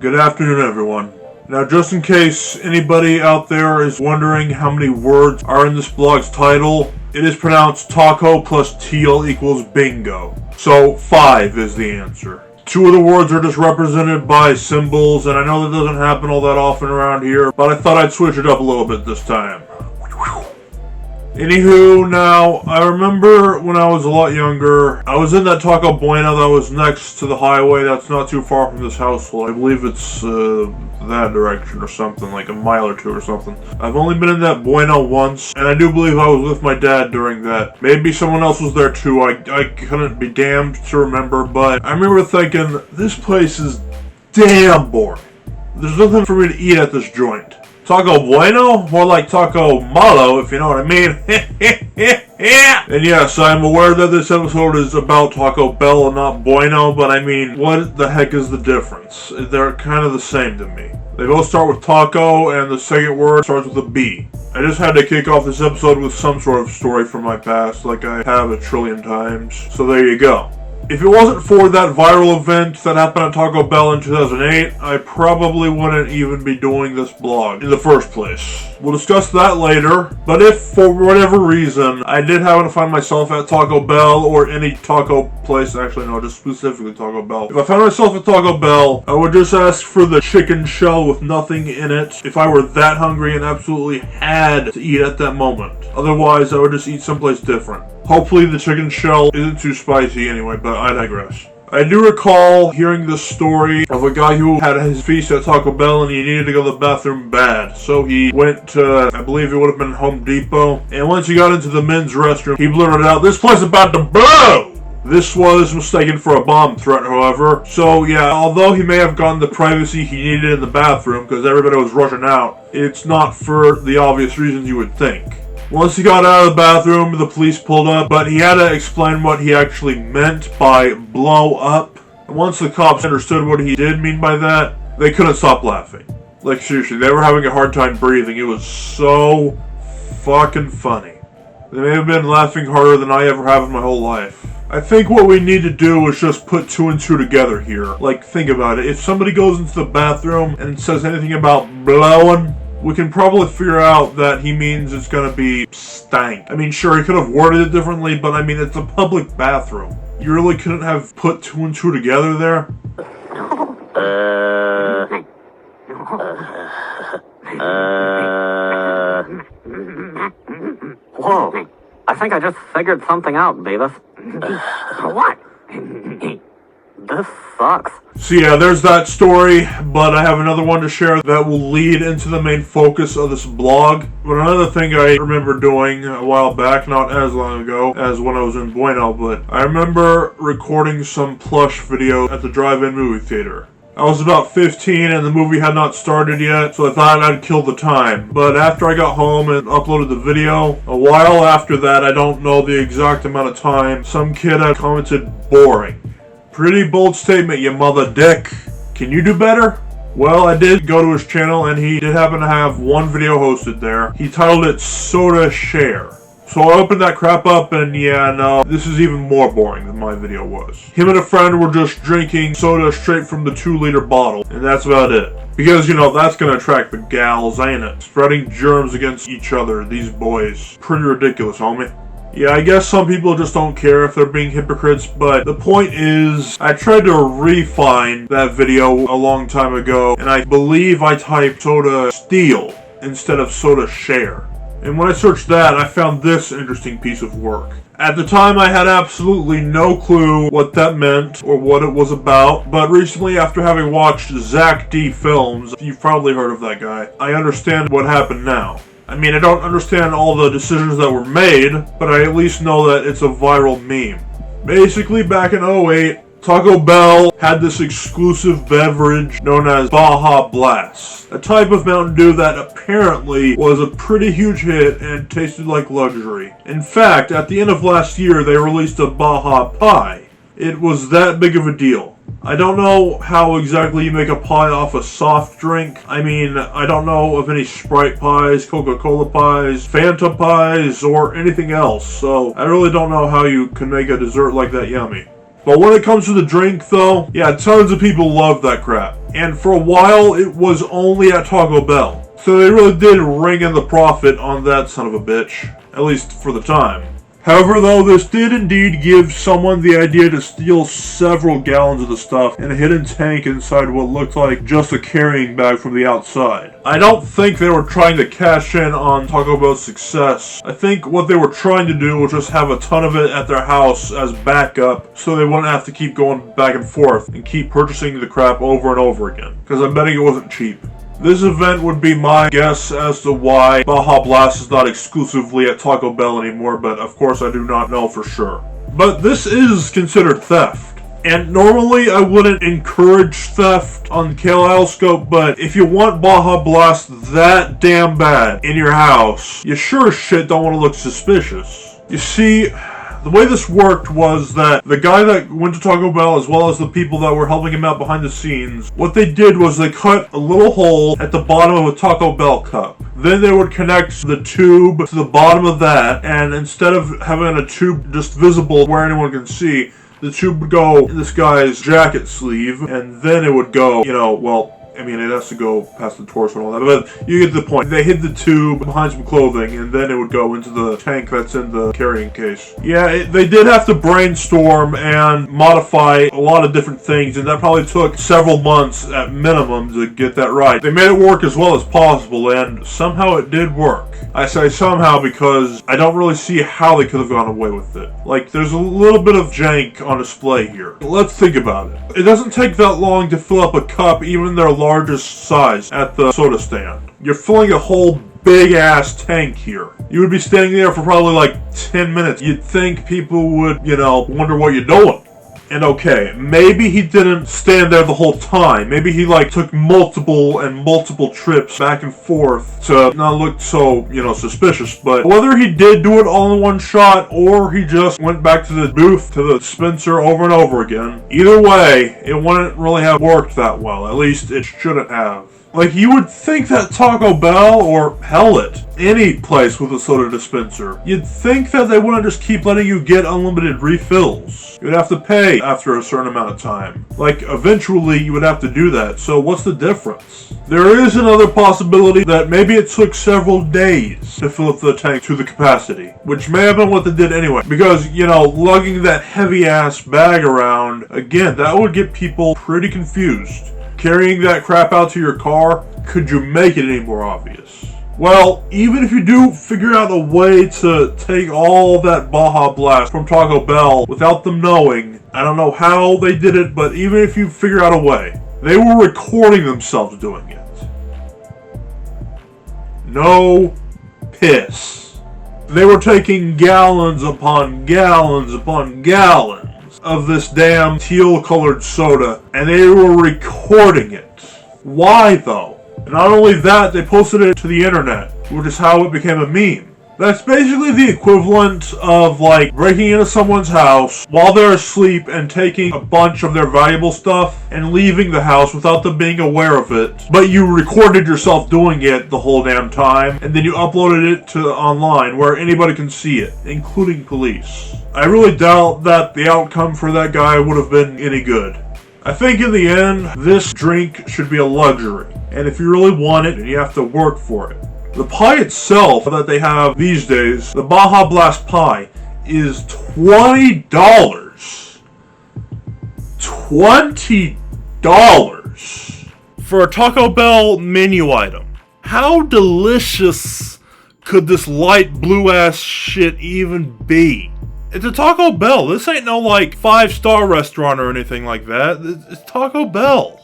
Good afternoon, everyone. Now, just in case anybody out there is wondering how many words are in this blog's title, it is pronounced taco plus teal equals bingo. So, 5 is the answer. 2 of the words are just represented by symbols, and I know that doesn't happen all that often around here, but I thought I'd switch it up a little bit this time. Anywho, now, I remember when I was a lot younger, I was in that Taco Bueno that was next to the highway that's not too far from this house. Well, I believe it's that direction or something, like a mile or 2 or something. I've only been in that Bueno once, and I do believe I was with my dad during that. Maybe someone else was there too, I couldn't be damned to remember, but I remember thinking, this place is damn boring. There's nothing for me to eat at this joint. Taco Bueno? More like Taco Malo, if you know what I mean. And yes, I'm aware that this episode is about Taco Bell and not Bueno, but I mean, what the heck is the difference? They're kind of the same to me. They both start with taco, and the second word starts with a B. I just had to kick off this episode with some sort of story from my past, like I have a trillion times. So there you go. If it wasn't for that viral event that happened at Taco Bell in 2008, I probably wouldn't even be doing this blog in the first place. We'll discuss that later, but if for whatever reason I did happen to find myself at Taco Bell or any taco place, actually no, just specifically Taco Bell. If I found myself at Taco Bell, I would just ask for the chicken shell with nothing in it if I were that hungry and absolutely had to eat at that moment. Otherwise, I would just eat someplace different. Hopefully the chicken shell isn't too spicy anyway, but I digress. I do recall hearing this story of a guy who had his feast at Taco Bell and he needed to go to the bathroom bad. So he went to, I believe it would have been Home Depot. And once he got into the men's restroom, he blurted out, "This place is about to blow!" This was mistaken for a bomb threat, however. So yeah, although he may have gotten the privacy he needed in the bathroom because everybody was rushing out, it's not for the obvious reasons you would think. Once he got out of the bathroom, the police pulled up, but he had to explain what he actually meant by blow up. And once the cops understood what he did mean by that, they couldn't stop laughing. Like seriously, they were having a hard time breathing. It was so fucking funny. They may have been laughing harder than I ever have in my whole life. I think what we need to do is just put 2 and 2 together here. Like, think about it. If somebody goes into the bathroom and says anything about blowing, we can probably figure out that he means it's gonna be stank. I mean, sure, he could have worded it differently, but I mean, it's a public bathroom. You really couldn't have put 2 and 2 together there? Whoa, I think I just figured something out, Beavis. What? This sucks. So yeah, there's that story, but I have another one to share that will lead into the main focus of this blog. But another thing I remember doing a while back, not as long ago as when I was in Bueno, but I remember recording some plush video at the drive-in movie theater. I was about 15 and the movie had not started yet, so I thought I'd kill the time. But after I got home and uploaded the video, a while after that, I don't know the exact amount of time, some kid had commented, "Boring." Pretty bold statement, you mother dick. Can you do better? Well, I did go to his channel and he did happen to have one video hosted there. He titled it Soda Share. So I opened that crap up and yeah, no, this is even more boring than my video was. Him and a friend were just drinking soda straight from the 2-liter bottle, and that's about it. Because, you know, that's gonna attract the gals, ain't it? Spreading germs against each other, these boys. Pretty ridiculous, homie. Yeah, I guess some people just don't care if they're being hypocrites, but the point is, I tried to refine that video a long time ago, and I believe I typed soda steal instead of soda share. And when I searched that, I found this interesting piece of work. At the time, I had absolutely no clue what that meant or what it was about, but recently, after having watched Zach D films, you've probably heard of that guy, I understand what happened now. I mean, I don't understand all the decisions that were made, but I at least know that it's a viral meme. Basically, back in 2008, Taco Bell had this exclusive beverage known as Baja Blast, a type of Mountain Dew that apparently was a pretty huge hit and tasted like luxury. In fact, at the end of last year, they released a Baja Pie. It was that big of a deal. I don't know how exactly you make a pie off a soft drink. I mean, I don't know of any Sprite pies, Coca-Cola pies, Fanta pies, or anything else, so I really don't know how you can make a dessert like that yummy. But when it comes to the drink though, yeah, tons of people love that crap. And for a while, it was only at Taco Bell. So they really did ring in the profit on that son of a bitch. At least for the time. However, though, this did indeed give someone the idea to steal several gallons of the stuff in a hidden tank inside what looked like just a carrying bag from the outside. I don't think they were trying to cash in on Taco Bell's success. I think what they were trying to do was just have a ton of it at their house as backup so they wouldn't have to keep going back and forth and keep purchasing the crap over and over again. Because I'm betting it wasn't cheap. This event would be my guess as to why Baja Blast is not exclusively at Taco Bell anymore, but of course I do not know for sure. But this is considered theft. And normally I wouldn't encourage theft on Kale-Idle-Scope, but if you want Baja Blast that damn bad in your house, you sure as shit don't want to look suspicious. You see, the way this worked was that the guy that went to Taco Bell, as well as the people that were helping him out behind the scenes, what they did was they cut a little hole at the bottom of a Taco Bell cup. Then they would connect the tube to the bottom of that, and instead of having a tube just visible where anyone can see, the tube would go in this guy's jacket sleeve, and then it would go, I mean, it has to go past the torso and all that, but you get the point. They hid the tube behind some clothing, and then it would go into the tank that's in the carrying case. Yeah, they did have to brainstorm and modify a lot of different things, and that probably took several months at minimum to get that right. They made it work as well as possible, and somehow it did work. I say somehow because I don't really see how they could have gone away with it. Like, there's a little bit of jank on display here. Let's think about it. It doesn't take that long to fill up a cup, even their largest size, at the soda stand. You're filling a whole big ass tank here. You would be standing there for probably like 10 minutes. You'd think people would, wonder what you're doing. And okay, maybe he didn't stand there the whole time. Maybe he took multiple trips back and forth to not look so, suspicious. But whether he did do it all in one shot or he just went back to the booth, to the dispenser over and over again, either way, it wouldn't really have worked that well. At least it shouldn't have. Like, you would think that Taco Bell, or hell it, any place with a soda dispenser, you'd think that they wouldn't just keep letting you get unlimited refills. You'd have to pay after a certain amount of time. Like, eventually you would have to do that, so what's the difference? There is another possibility that maybe it took several days to fill up the tank to the capacity, which may have been what they did anyway. Because, lugging that heavy-ass bag around, again, that would get people pretty confused. Carrying that crap out to your car, could you make it any more obvious? Well, even if you do figure out a way to take all that Baja Blast from Taco Bell without them knowing, I don't know how they did it, but even if you figure out a way, they were recording themselves doing it. No piss. They were taking gallons upon gallons upon gallons of this damn teal-colored soda, and they were recording it. Why, though? And not only that, they posted it to the internet, which is how it became a meme. That's basically the equivalent of, breaking into someone's house while they're asleep and taking a bunch of their valuable stuff and leaving the house without them being aware of it. But you recorded yourself doing it the whole damn time, and then you uploaded it to online where anybody can see it, including police. I really doubt that the outcome for that guy would have been any good. I think in the end, this drink should be a luxury, and if you really want it, you have to work for it. The pie itself that they have these days, the Baja Blast pie, is $20. $20 for a Taco Bell menu item. How delicious could this light blue ass shit even be? It's a Taco Bell. This ain't no 5-star restaurant or anything like that. It's Taco Bell.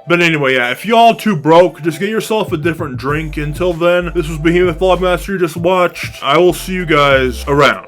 But anyway, yeah, if y'all too broke, just get yourself a different drink. Until then, this was Behemoth Vlogmaster you just watched. I will see you guys around.